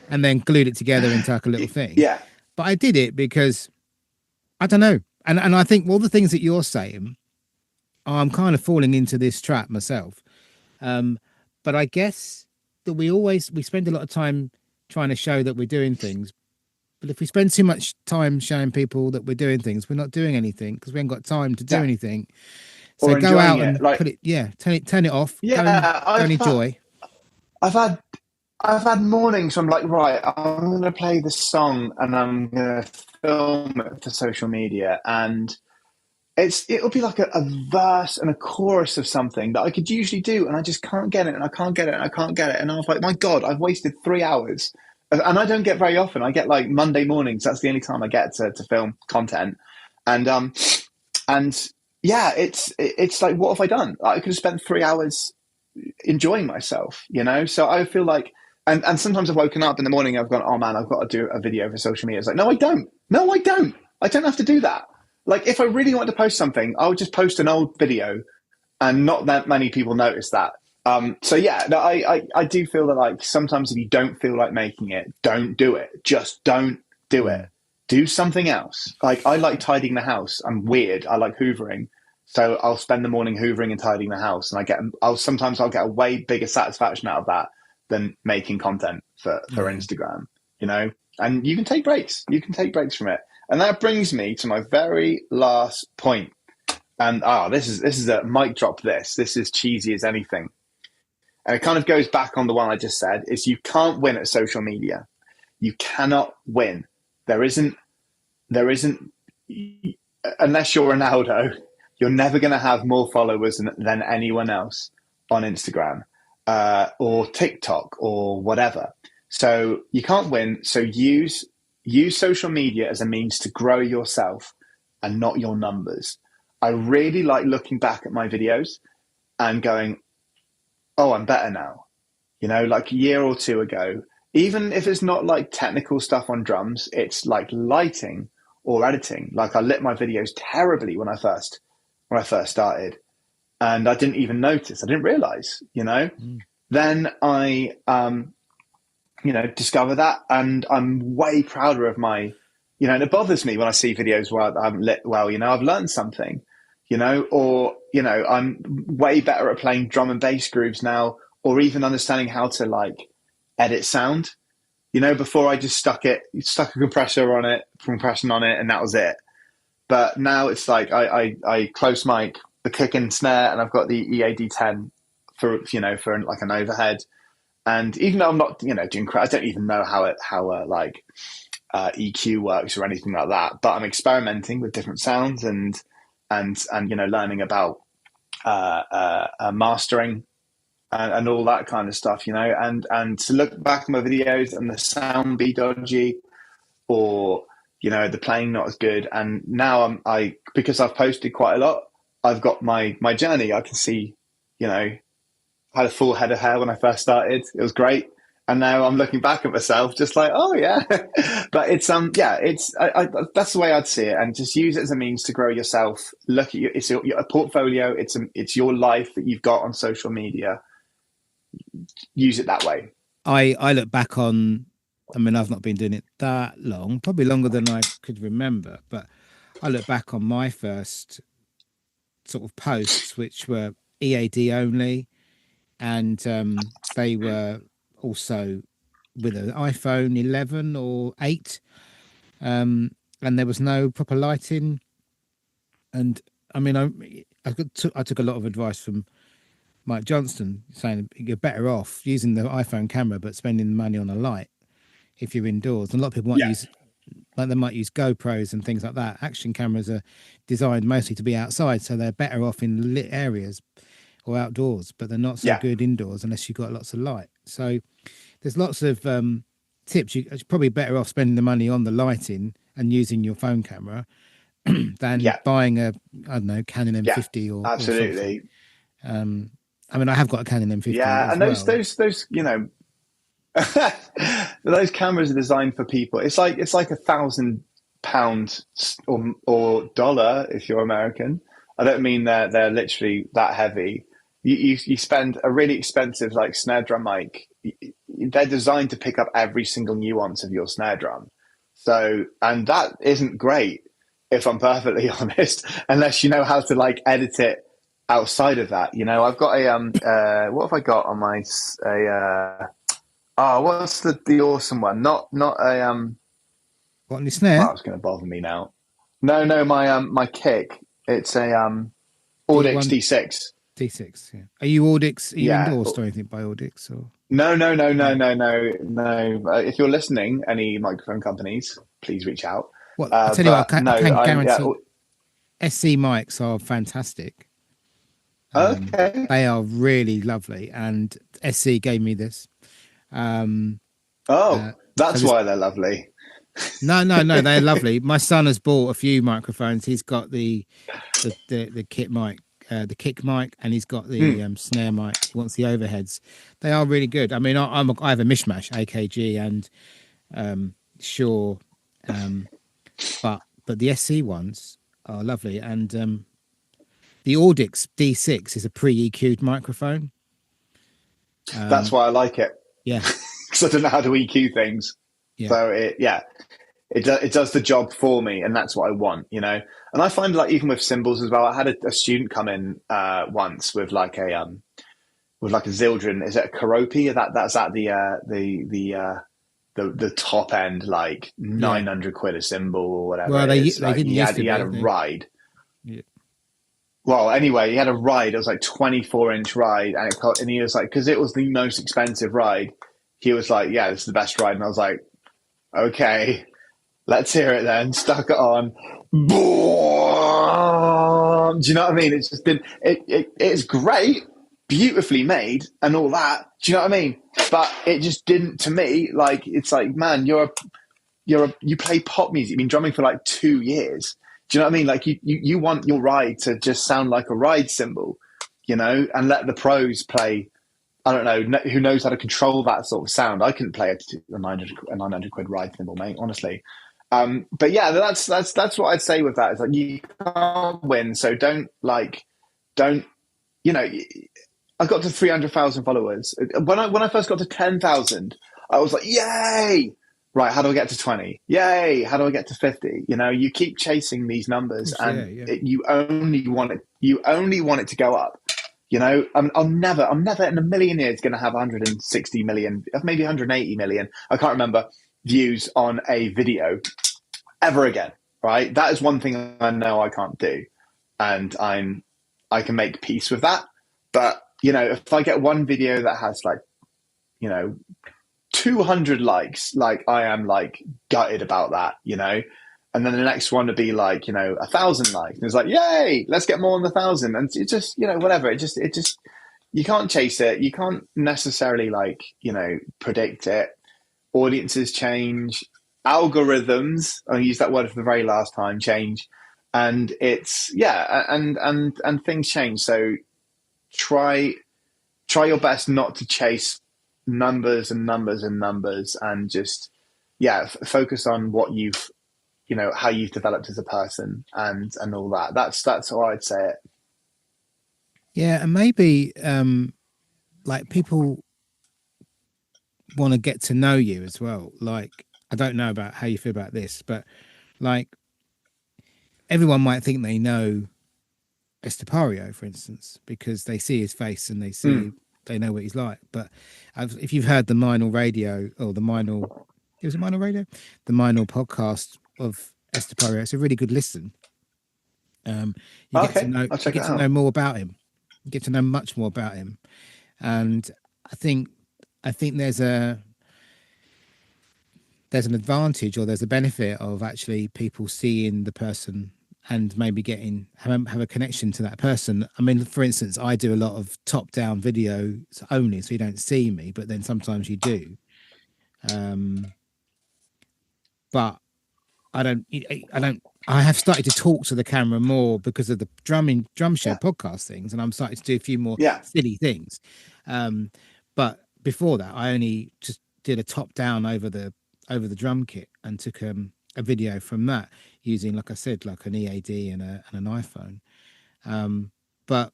and then glued it together into like a little thing. Yeah. But I did it because, I don't know. And I think all the things that you're saying, I'm kind of falling into this trap myself. But I guess that we spend a lot of time trying to show that we're doing things. But if we spend too much time showing people that we're doing things, we're not doing anything, because we haven't got time to do anything. So go out and put it, turn it off. Yeah, go and enjoy. I've had I've had mornings where I'm like, right, I'm going to play this song and I'm going to film it for social media, and it'll be like a verse and a chorus of something that I could usually do, and I just can't get it, and I can't get it, and I can't get it, and I was like, my God, I've wasted 3 hours, and I don't get very often. I get like Monday mornings. That's the only time I get to film content, and and yeah, it's like, what have I done? I could have spent 3 hours enjoying myself, you know? So I feel like, and sometimes I've woken up in the morning, I've gone, oh man, I've got to do a video for social media. It's like, no, I don't. No, I don't. I don't have to do that. Like, if I really want to post something, I'll just post an old video, and not that many people notice that. So yeah, no, I do feel that, like, sometimes if you don't feel like making it, don't do it. Just don't do it. Do something else. Like, I like tidying the house. I'm weird. I like hoovering. So I'll spend the morning hoovering and tidying the house, and sometimes I'll get a way bigger satisfaction out of that than making content for Instagram, you know? And you can take breaks. You can take breaks from it. And that brings me to my very last point. And this is a mic drop. This is cheesy as anything. And it kind of goes back on the one I just said, is you can't win at social media. You cannot win. There isn't, unless you're Ronaldo, you're never going to have more followers than anyone else on Instagram or TikTok or whatever. So you can't win. So use social media as a means to grow yourself and not your numbers. I really like looking back at my videos and going, oh, I'm better now. You know, like a year or two ago, even if it's not like technical stuff on drums, it's like lighting or editing. Like, I lit my videos terribly when I first started, and I didn't even notice. I didn't realize, you know. Then I discover that, and I'm way prouder of my, and it bothers me when I see videos where I haven't lit well. I've learned something, or I'm way better at playing drum and bass grooves now, or even understanding how to like edit sound. Before I just stuck a compression on it, and that was it. But now it's like I close mic the kick and snare, and I've got the EAD10 for like an overhead. And even though I'm not doing, I don't even know how EQ works or anything like that. But I'm experimenting with different sounds and learning about mastering and all that kind of stuff. And to look back at my videos and the sound be dodgy, or the playing not as good. And now because I've posted quite a lot, I've got my journey. I can see, I had a full head of hair when I first started. It was great. And now I'm looking back at myself just like, oh yeah. But it's that's the way I'd see it. And just use it as a means to grow yourself. Look at it's a portfolio. It's your life that you've got on social media. Use it that way. I look back on, I've not been doing it that long, probably longer than I could remember, but I look back on my first sort of posts, which were EAD only, and they were also with an iPhone 11 or 8, and there was no proper lighting. And I took a lot of advice from Mike Johnston, saying you're better off using the iPhone camera but spending the money on a light if you're indoors. And a lot of people might use GoPros and things like that. Action cameras are designed mostly to be outside, so they're better off in lit areas or outdoors, but they're not so good indoors unless you've got lots of light. So there's lots of tips. You're probably better off spending the money on the lighting and using your phone camera than buying a, I don't know, Canon M50 or absolutely. Or something. I have got a Canon M50. Yeah, and those those cameras are designed for people. It's like £1,000 or dollar if you're American. I don't mean they're literally that heavy. You spend a really expensive like snare drum mic. They're designed to pick up every single nuance of your snare drum. So, and that isn't great, if I'm perfectly honest, unless you know how to like edit it outside of that. I've got a what have I got on my what's the awesome one? Not a What, on your snare? Oh, it's going to bother me now. No, my kick. It's a Audix D6. D6. Yeah. Are you Audix? Are you Yeah. endorsed or anything by Audix? Or No. If you're listening, any microphone companies, please reach out. well, I tell you what, But no, I can yeah. guarantee SC mics are fantastic. Okay. They are really lovely, and SC gave me this. Oh, So that's this why they're lovely. no, they're lovely. My son has bought a few microphones. He's got the kit mic, the kick mic, and he's got the snare mic. He wants the overheads. They are really good. I mean, I have a mishmash AKG and Shure, but the SC ones are lovely. And the Audix D6 is a pre-EQ'd microphone. That's why I like it. Yeah, Because I don't know how to EQ things. yeah, So it does the job for me, and that's what I want, you know. And I find like even with cymbals as well. I had a student come in once with like a Zildjian. Is it a Karopi? That's at the top end, like 900 quid a cymbal or whatever. well, it is. they Like, didn't he used to had be, a they? ride. Yeah. Well, anyway, he had a ride. It was like 24-inch ride, and he was like, because it was the most expensive ride. He was like, "Yeah, this is the best ride," and I was like, "Okay, let's hear it then." Stuck it on. Boom! Do you know what I mean? It's just been it's great, beautifully made, and all that. Do you know what I mean? But it just didn't to me. Like it's like, man, you play pop music. You've been drumming for like 2 years. Do you know what I mean? Like you want your ride to just sound like a ride cymbal, you know, and let the pros play. I don't know who knows how to control that sort of sound. I couldn't play a 900 quid ride cymbal, mate. Honestly, but yeah, that's what I'd say with that. It's like you can't win, so don't. You know, I got to 300,000 followers when I first got to 10,000. I was like, yay! Right, how do I get to 20? Yay! How do I get to 50? You know, you keep chasing these numbers, and you only want it. You only want it to go up. You know, I'm never in a million years going to have 160 million, maybe 180 million. I can't remember views on a video ever again. Right, that is one thing I know I can't do, and I can make peace with that. But you know, if I get one video that has like, you know, 200 likes, like I am like gutted about that, you know. And then the next one would be like, you know, 1,000 likes. And it's like, yay, let's get more than 1,000. And it just, you know, whatever. It just, you can't chase it. You can't necessarily like, you know, predict it. Audiences change, algorithms, I used that word for the very last time, change. And it's, yeah, and things change. So try your best not to chase numbers and just, focus on what you've, you know, how you've developed as a person and all that. That's how I'd say it. Yeah, and maybe like people want to get to know you as well. Like, I don't know about how you feel about this, but like everyone might think they know Estepario, for instance, because they see his face and they know what he's like. But if you've heard the Meinl radio or the Meinl, it was a Meinl radio, the Meinl podcast of Estepario, it's a really good listen. You get to know more about him. You get to know much more about him, and I think there's an advantage or there's a benefit of actually people seeing the person and maybe have a connection to that person. I mean, for instance, I do a lot of top-down videos only, so you don't see me, but then sometimes you do. But I have started to talk to the camera more because of the drum show podcast things, and I'm starting to do a few more silly things. But before that, I only just did a top-down over the drum kit and took a video from that using, like I said, like an EAD and an iPhone. But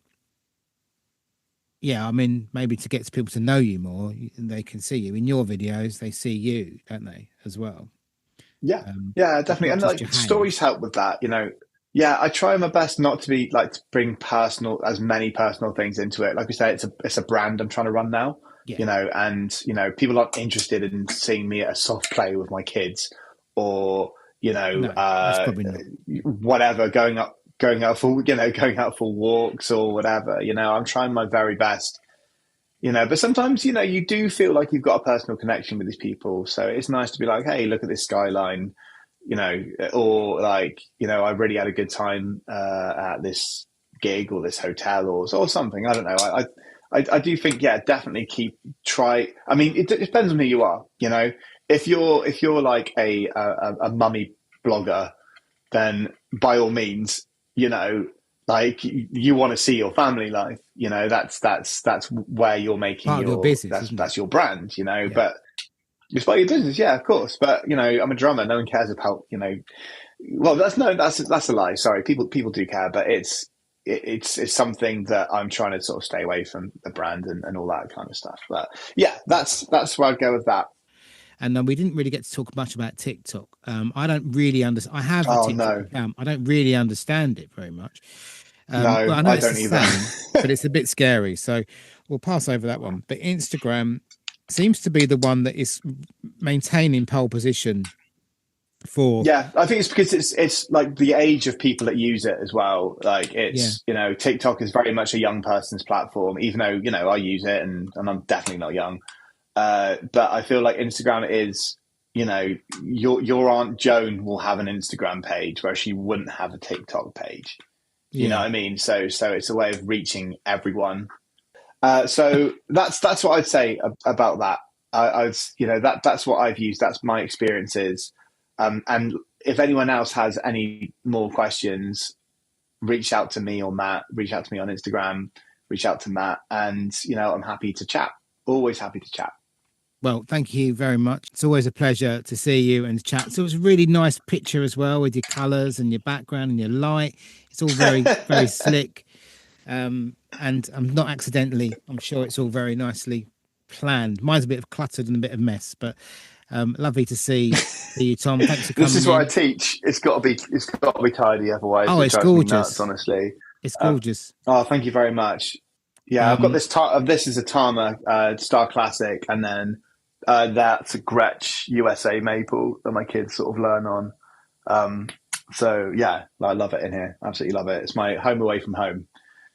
yeah, I mean, maybe to get people to know you more, they can see you in your videos. They see you, don't they, as well? Yeah, definitely. And like stories help with that, you know. Yeah, I try my best not to be like to bring as many personal things into it. Like we say, it's a brand I'm trying to run now, you know, and you know, people aren't interested in seeing me at a soft play with my kids or, you know, whatever, going up going out for walks or whatever. I'm trying my very best. But sometimes you do feel like you've got a personal connection with these people, so it's nice to be like, hey, look at this skyline, or like, I really had a good time at this gig or this hotel or something. I don't know. I do think, yeah, definitely try. I mean, it depends on who you are. If you're like a mummy blogger, then by all means, like you want to see your family life. That's where you're making part of your business. That's your brand. Yeah. But it's part of your business, yeah, of course. But I'm a drummer. No one cares about Well, that's a lie. Sorry, people do care, but it's something that I'm trying to sort of stay away from the brand and all that kind of stuff. But yeah, that's where I'd go with that. And we didn't really get to talk much about TikTok. I don't really understand. I have a TikTok account. I don't really understand it very much. No, I don't either. But it's a bit scary. So we'll pass over that one. But Instagram seems to be the one that is maintaining pole position for. Yeah, I think it's because it's like the age of people that use it as well. Like it's, TikTok is very much a young person's platform, even though, I use it and I'm definitely not young. But I feel like Instagram is, your Aunt Joan will have an Instagram page where she wouldn't have a TikTok page. You know what I mean? So it's a way of reaching everyone. So that's what I'd say about that. That's what I've used. That's my experiences. And if anyone else has any more questions, reach out to me or Matt. Reach out to me on Instagram. Reach out to Matt, and I'm happy to chat. Always happy to chat. Well, thank you very much. It's always a pleasure to see you and chat. So it's a really nice picture as well with your colours and your background and your light. It's all very, very slick. And I'm not accidentally, I'm sure it's all very nicely planned. Mine's a bit of cluttered and a bit of mess, but lovely to see you, Tom. Thanks for coming. This is what I teach. It's got to be tidy, otherwise. Oh, it's gorgeous. Nuts, honestly, it's gorgeous. Thank you very much. Yeah, I've got this. This is a Tama Star Classic, and then that's a Gretsch USA Maple that my kids sort of learn on. So yeah, I love it in here. Absolutely love it. It's my home away from home,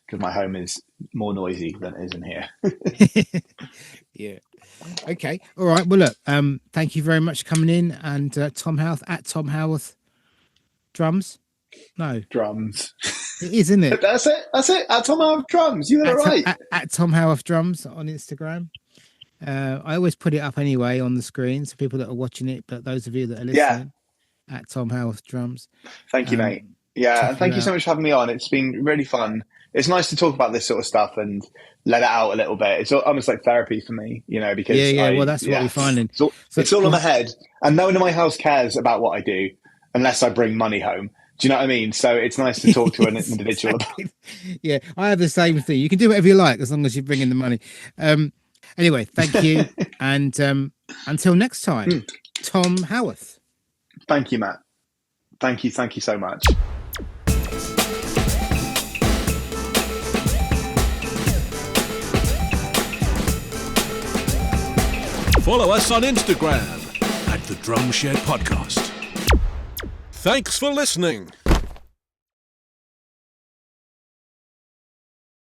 because my home is more noisy than it is in here. Yeah. Okay. All right. Well, look, thank you very much for coming in. And Tom Howarth at Tom Howarth Drums. No. Drums. It is, isn't it? That's it. At Tom Howarth Drums. You got it right. At Tom Howarth Drums on Instagram. I always put it up anyway on the screen so people that are watching it, but those of you that are listening, at Tom Howarth Drums. Thank you, mate. Yeah, and thank you so much for having me on. It's been really fun. It's nice to talk about this sort of stuff and let it out a little bit. It's almost like therapy for me, because well, that's what we're finding. It's all in my head, and no one in my house cares about what I do unless I bring money home. Do you know what I mean? So it's nice to talk to an individual about. Yeah, I have the same thing. You can do whatever you like as long as you bring in the money. Anyway, thank you, and until next time, Tom Howarth. Thank you, Matt. Thank you so much. Follow us on Instagram at the Drum Shed Podcast. Thanks for listening.